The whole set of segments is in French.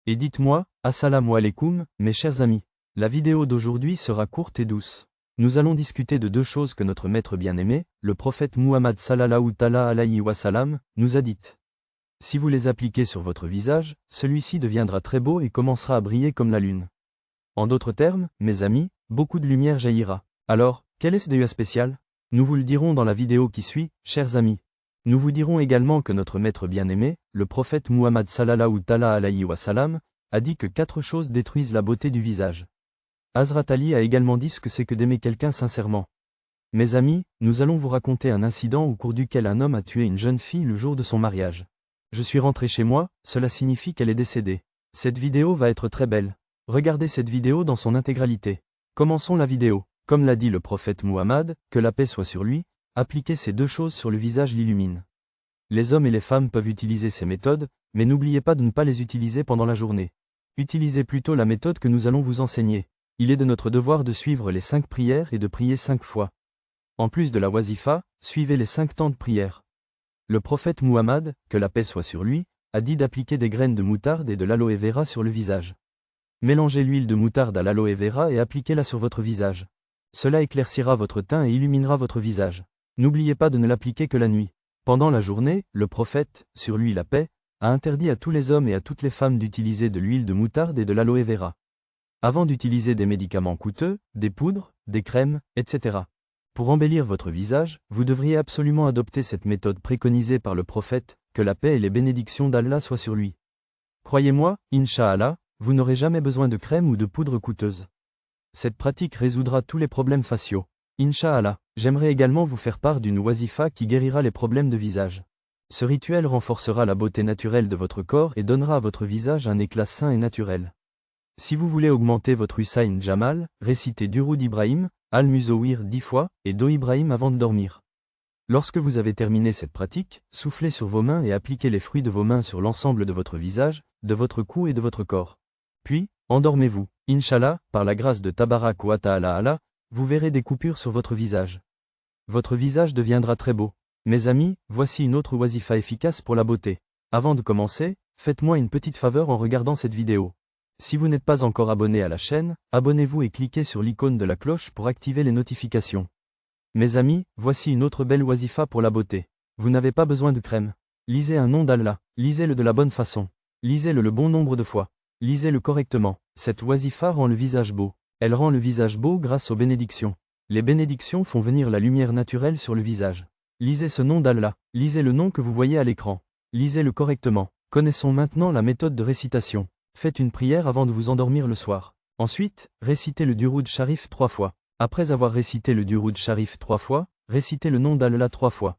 Et dites-moi, assalamu alaikum, mes chers amis. La vidéo d'aujourd'hui sera courte et douce. Nous allons discuter de deux choses que notre maître bien-aimé, le prophète Muhammad sallallahu ta'ala alayhi wa sallam, nous a dites. Si vous les appliquez sur votre visage, celui-ci deviendra très beau et commencera à briller comme la lune. En d'autres termes, mes amis, beaucoup de lumière jaillira. Alors, quel est ce DEA spécial? Nous vous le dirons dans la vidéo qui suit, chers amis. Nous vous dirons également que notre maître bien-aimé, le prophète Muhammad sallallahu ta'ala alayhi wa sallam, a dit que 4 choses détruisent la beauté du visage. Hazrat Ali a également dit ce que c'est que d'aimer quelqu'un sincèrement. Mes amis, nous allons vous raconter un incident au cours duquel un homme a tué une jeune fille le jour de son mariage. Je suis rentré chez moi, cela signifie qu'elle est décédée. Cette vidéo va être très belle. Regardez cette vidéo dans son intégralité. Commençons la vidéo. Comme l'a dit le prophète Muhammad, que la paix soit sur lui, appliquer ces 2 choses sur le visage l'illumine. Les hommes et les femmes peuvent utiliser ces méthodes, mais n'oubliez pas de ne pas les utiliser pendant la journée. Utilisez plutôt la méthode que nous allons vous enseigner. Il est de notre devoir de suivre les 5 prières et de prier 5 fois. En plus de la wazifa, suivez les 5 temps de prière. Le prophète Muhammad, que la paix soit sur lui, a dit d'appliquer des graines de moutarde et de l'aloe vera sur le visage. Mélangez l'huile de moutarde à l'aloe vera et appliquez-la sur votre visage. Cela éclaircira votre teint et illuminera votre visage. N'oubliez pas de ne l'appliquer que la nuit. Pendant la journée, le prophète, sur lui la paix, a interdit à tous les hommes et à toutes les femmes d'utiliser de l'huile de moutarde et de l'aloe vera. Avant d'utiliser des médicaments coûteux, des poudres, des crèmes, etc. Pour embellir votre visage, vous devriez absolument adopter cette méthode préconisée par le prophète, que la paix et les bénédictions d'Allah soient sur lui. Croyez-moi, Inch'Allah, vous n'aurez jamais besoin de crème ou de poudre coûteuse. Cette pratique résoudra tous les problèmes faciaux. Inch'Allah, j'aimerais également vous faire part d'une wazifa qui guérira les problèmes de visage. Ce rituel renforcera la beauté naturelle de votre corps et donnera à votre visage un éclat sain et naturel. Si vous voulez augmenter votre Hussain Jamal, récitez Duroud Ibrahim, Al-Muzawir 10 fois, et Do Ibrahim avant de dormir. Lorsque vous avez terminé cette pratique, soufflez sur vos mains et appliquez les fruits de vos mains sur l'ensemble de votre visage, de votre cou et de votre corps. Puis, endormez-vous. Inch'Allah, par la grâce de Tabarak wa Ta'ala Allah, vous verrez des coupures sur votre visage. Votre visage deviendra très beau. Mes amis, voici une autre wazifa efficace pour la beauté. Avant de commencer, faites-moi une petite faveur en regardant cette vidéo. Si vous n'êtes pas encore abonné à la chaîne, abonnez-vous et cliquez sur l'icône de la cloche pour activer les notifications. Mes amis, voici une autre belle wazifa pour la beauté. Vous n'avez pas besoin de crème. Lisez un nom d'Allah, lisez-le de la bonne façon. Lisez-le le bon nombre de fois. Lisez-le correctement. Cette wazifa rend le visage beau. Elle rend le visage beau grâce aux bénédictions. Les bénédictions font venir la lumière naturelle sur le visage. Lisez ce nom d'Allah. Lisez le nom que vous voyez à l'écran. Lisez-le correctement. Connaissons maintenant la méthode de récitation. Faites une prière avant de vous endormir le soir. Ensuite, récitez le Duroud Sharif 3 fois. Après avoir récité le Duroud Sharif 3 fois, récitez le nom d'Allah 3 fois.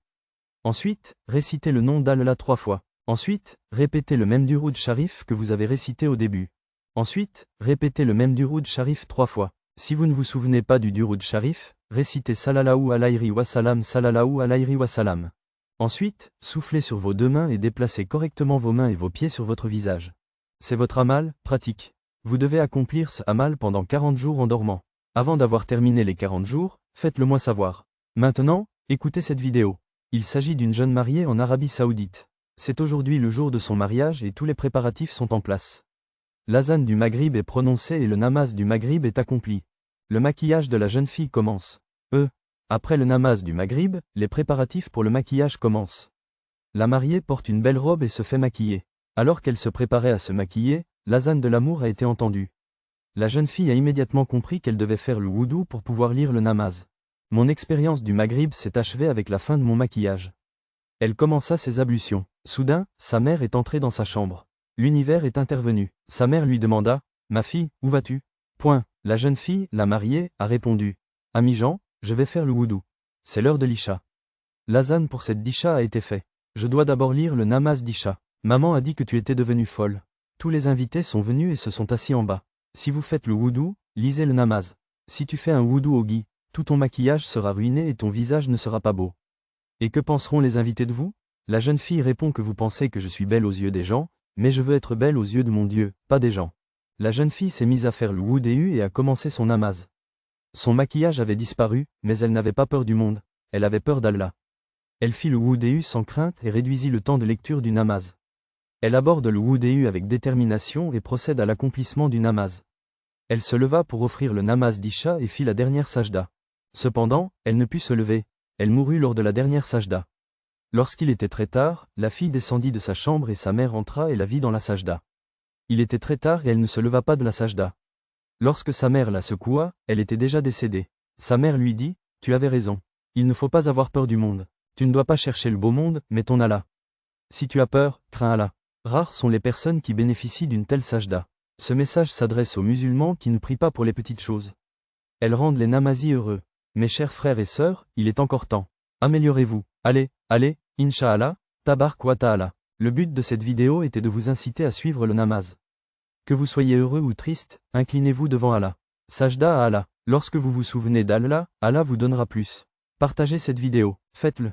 Ensuite, récitez le nom d'Allah 3 fois. Ensuite, répétez le même Duroud Sharif que vous avez récité au début. Ensuite, répétez le même Duroud Sharif 3 fois. Si vous ne vous souvenez pas du Duroud Sharif, récitez Sallallahu alayhi wa sallam Sallallahu alayhi wa sallam. Ensuite, soufflez sur vos 2 mains et déplacez correctement vos mains et vos pieds sur votre visage. C'est votre amal, pratique. Vous devez accomplir ce amal pendant 40 jours en dormant. Avant d'avoir terminé les 40 jours, faites-le moi savoir. Maintenant, écoutez cette vidéo. Il s'agit d'une jeune mariée en Arabie Saoudite. C'est aujourd'hui le jour de son mariage et tous les préparatifs sont en place. L'azan du Maghrib est prononcé et le namaz du Maghrib est accompli. Le maquillage de la jeune fille commence. Après le namaz du Maghrib, les préparatifs pour le maquillage commencent. La mariée porte une belle robe et se fait maquiller. Alors qu'elle se préparait à se maquiller, l'azan de l'amour a été entendu. La jeune fille a immédiatement compris qu'elle devait faire le wudu pour pouvoir lire le namaz. Mon expérience du Maghrib s'est achevée avec la fin de mon maquillage. Elle commença ses ablutions. Soudain, sa mère est entrée dans sa chambre. L'univers est intervenu. Sa mère lui demanda « Ma fille, où vas-tu » La jeune fille, la mariée, a répondu « Ami Jean, je vais faire le wudu. C'est l'heure de l'Isha. » L'azan pour cette d'Isha a été fait. Je dois d'abord lire le namaz d'Isha. Maman a dit que tu étais devenue folle. Tous les invités sont venus et se sont assis en bas. Si vous faites le wudu, lisez le namaz. Si tu fais un wudu au gui, tout ton maquillage sera ruiné et ton visage ne sera pas beau. Et que penseront les invités de vous? La jeune fille répond que vous pensez que je suis belle aux yeux des gens, mais je veux être belle aux yeux de mon Dieu, pas des gens. La jeune fille s'est mise à faire le wudu et a commencé son namaz. Son maquillage avait disparu, mais elle n'avait pas peur du monde, elle avait peur d'Allah. Elle fit le wudu sans crainte et réduisit le temps de lecture du namaz. Elle aborde le wudu avec détermination et procède à l'accomplissement du namaz. Elle se leva pour offrir le namaz d'Isha et fit la dernière sajda. Cependant, elle ne put se lever, elle mourut lors de la dernière sajda. Lorsqu'il était très tard, la fille descendit de sa chambre et sa mère entra et la vit dans la sajda. Il était très tard et elle ne se leva pas de la sajda. Lorsque sa mère la secoua, elle était déjà décédée. Sa mère lui dit, « Tu avais raison. Il ne faut pas avoir peur du monde. Tu ne dois pas chercher le beau monde, mais ton Allah. Si tu as peur, crains Allah. » Rares sont les personnes qui bénéficient d'une telle sajda. Ce message s'adresse aux musulmans qui ne prient pas pour les petites choses. Elles rendent les namazis heureux. Mes chers frères et sœurs, il est encore temps. Améliorez-vous. Allez, Inch'Allah, Tabark wa Ta'ala. Le but de cette vidéo était de vous inciter à suivre le namaz. Que vous soyez heureux ou triste, inclinez-vous devant Allah. Sajda à Allah. Lorsque vous vous souvenez d'Allah, Allah vous donnera plus. Partagez cette vidéo, faites-le.